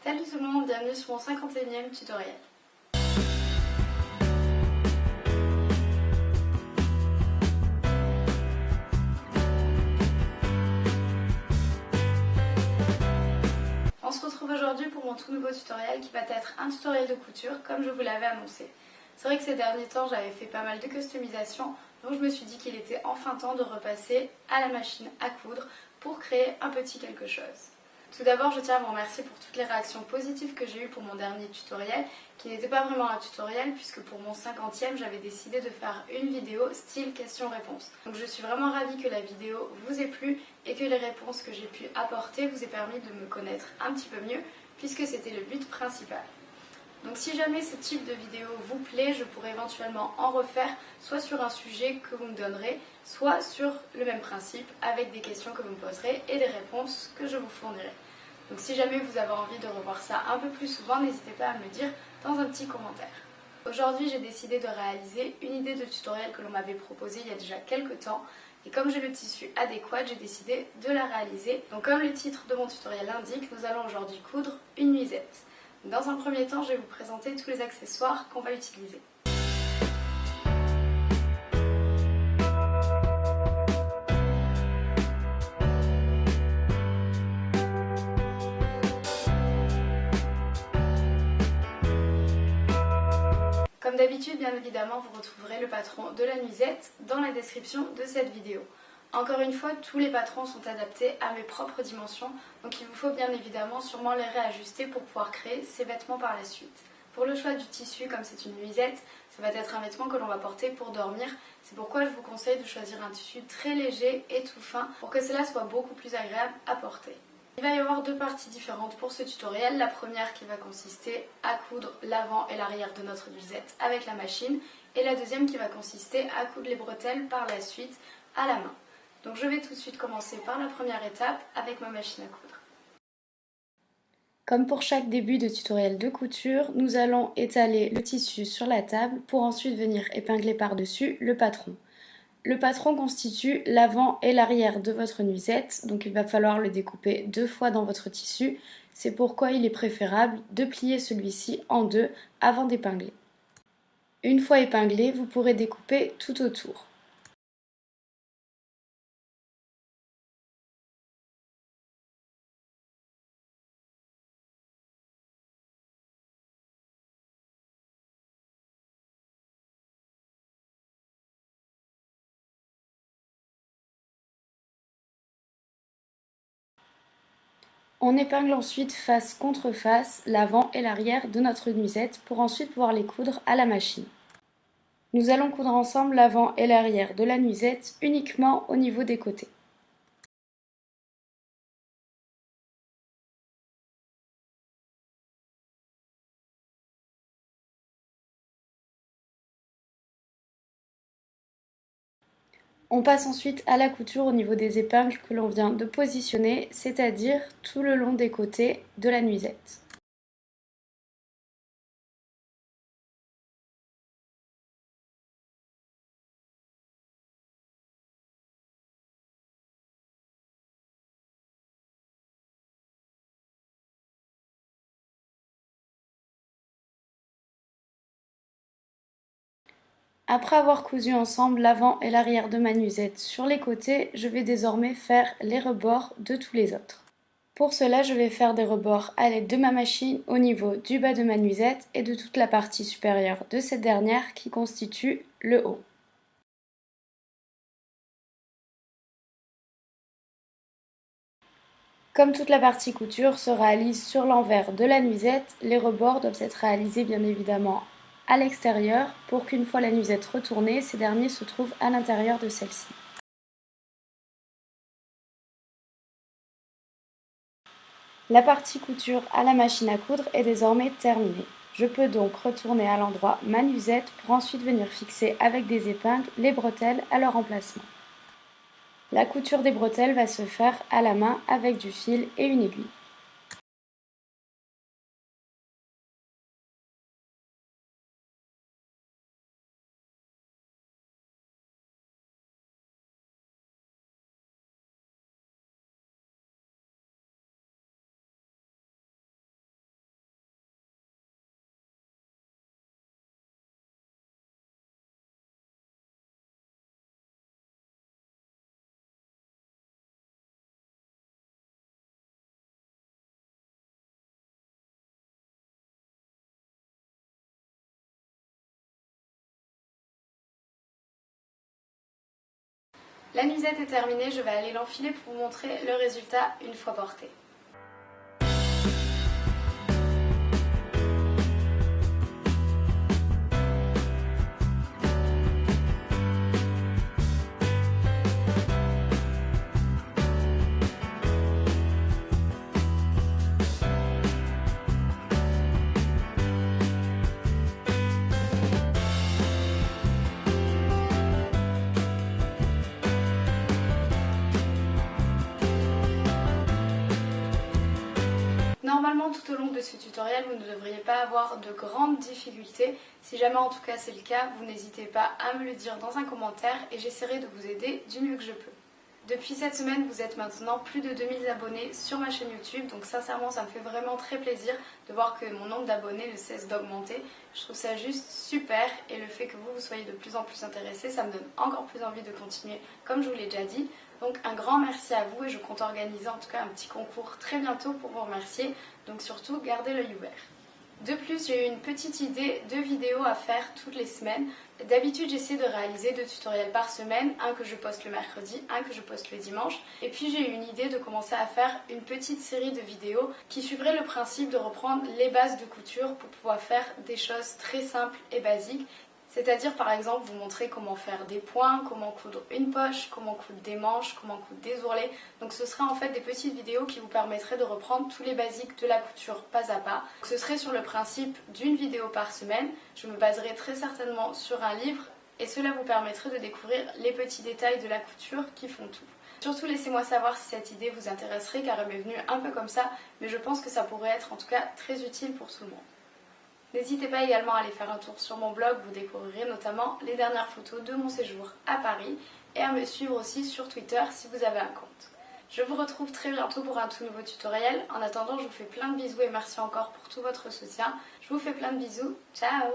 Salut tout le monde, bienvenue sur mon 51e tutoriel. On se retrouve aujourd'hui pour mon tout nouveau tutoriel qui va être un tutoriel de couture comme je vous l'avais annoncé. C'est vrai que ces derniers temps j'avais fait pas mal de customisation, donc je me suis dit qu'il était enfin temps de repasser à la machine à coudre pour créer un petit quelque chose. Tout d'abord, je tiens à vous remercier pour toutes les réactions positives que j'ai eues pour mon dernier tutoriel, qui n'était pas vraiment un tutoriel puisque pour mon 50e, j'avais décidé de faire une vidéo style question-réponse. Donc je suis vraiment ravie que la vidéo vous ait plu et que les réponses que j'ai pu apporter vous aient permis de me connaître un petit peu mieux puisque c'était le but principal. Donc si jamais ce type de vidéo vous plaît, je pourrais éventuellement en refaire soit sur un sujet que vous me donnerez, soit sur le même principe avec des questions que vous me poserez et des réponses que je vous fournirai. Donc si jamais vous avez envie de revoir ça un peu plus souvent, n'hésitez pas à me le dire dans un petit commentaire. Aujourd'hui, j'ai décidé de réaliser une idée de tutoriel que l'on m'avait proposée il y a déjà quelques temps. Et comme j'ai le tissu adéquat, j'ai décidé de la réaliser. Donc comme le titre de mon tutoriel l'indique, nous allons aujourd'hui coudre une nuisette. Dans un premier temps, je vais vous présenter tous les accessoires qu'on va utiliser. Comme d'habitude, bien évidemment, vous retrouverez le patron de la nuisette dans la description de cette vidéo. Encore une fois, tous les patrons sont adaptés à mes propres dimensions, donc il vous faut bien évidemment sûrement les réajuster pour pouvoir créer ces vêtements par la suite. Pour le choix du tissu, comme c'est une nuisette, ça va être un vêtement que l'on va porter pour dormir. C'est pourquoi je vous conseille de choisir un tissu très léger et tout fin pour que cela soit beaucoup plus agréable à porter. Il va y avoir deux parties différentes pour ce tutoriel. La première qui va consister à coudre l'avant et l'arrière de notre nuisette avec la machine et la deuxième qui va consister à coudre les bretelles par la suite à la main. Donc je vais tout de suite commencer par la première étape avec ma machine à coudre. Comme pour chaque début de tutoriel de couture, nous allons étaler le tissu sur la table pour ensuite venir épingler par-dessus le patron. Le patron constitue l'avant et l'arrière de votre nuisette, donc il va falloir le découper deux fois dans votre tissu. C'est pourquoi il est préférable de plier celui-ci en deux avant d'épingler. Une fois épinglé, vous pourrez découper tout autour. On épingle ensuite face contre face l'avant et l'arrière de notre nuisette pour ensuite pouvoir les coudre à la machine. Nous allons coudre ensemble l'avant et l'arrière de la nuisette uniquement au niveau des côtés. On passe ensuite à la couture au niveau des épingles que l'on vient de positionner, c'est-à-dire tout le long des côtés de la nuisette. Après avoir cousu ensemble l'avant et l'arrière de ma nuisette sur les côtés, je vais désormais faire les rebords de tous les autres. Pour cela, je vais faire des rebords à l'aide de ma machine au niveau du bas de ma nuisette et de toute la partie supérieure de cette dernière qui constitue le haut. Comme toute la partie couture se réalise sur l'envers de la nuisette, les rebords doivent être réalisés bien évidemment à l'extérieur pour qu'une fois la nuisette retournée, ces derniers se trouvent à l'intérieur de celle-ci. La partie couture à la machine à coudre est désormais terminée. Je peux donc retourner à l'endroit ma nuisette pour ensuite venir fixer avec des épingles les bretelles à leur emplacement. La couture des bretelles va se faire à la main avec du fil et une aiguille. La nuisette est terminée, je vais aller l'enfiler pour vous montrer le résultat une fois porté. Normalement, tout au long de ce tutoriel, vous ne devriez pas avoir de grandes difficultés. Si jamais en tout cas c'est le cas, vous n'hésitez pas à me le dire dans un commentaire et j'essaierai de vous aider du mieux que je peux. Depuis cette semaine, vous êtes maintenant plus de 2000 abonnés sur ma chaîne YouTube, donc sincèrement ça me fait vraiment très plaisir de voir que mon nombre d'abonnés ne cesse d'augmenter. Je trouve ça juste super et le fait que vous soyez de plus en plus intéressés, ça me donne encore plus envie de continuer comme je vous l'ai déjà dit. Donc un grand merci à vous et je compte organiser en tout cas un petit concours très bientôt pour vous remercier, donc surtout gardez l'œil ouvert. De plus, j'ai eu une petite idée de vidéos à faire toutes les semaines. D'habitude, j'essaie de réaliser 2 tutoriels par semaine, un que je poste le mercredi, un que je poste le dimanche. Et puis j'ai eu une idée de commencer à faire une petite série de vidéos qui suivrait le principe de reprendre les bases de couture pour pouvoir faire des choses très simples et basiques. C'est-à-dire par exemple vous montrer comment faire des points, comment coudre une poche, comment coudre des manches, comment coudre des ourlets. Donc ce sera en fait des petites vidéos qui vous permettraient de reprendre tous les basiques de la couture pas à pas. Ce serait sur le principe d'une vidéo par semaine. Je me baserai très certainement sur un livre et cela vous permettrait de découvrir les petits détails de la couture qui font tout. Surtout laissez-moi savoir si cette idée vous intéresserait car elle m'est venue un peu comme ça, mais je pense que ça pourrait être en tout cas très utile pour tout le monde. N'hésitez pas également à aller faire un tour sur mon blog, vous découvrirez notamment les dernières photos de mon séjour à Paris et à me suivre aussi sur Twitter si vous avez un compte. Je vous retrouve très bientôt pour un tout nouveau tutoriel. En attendant, je vous fais plein de bisous et merci encore pour tout votre soutien. Je vous fais plein de bisous. Ciao!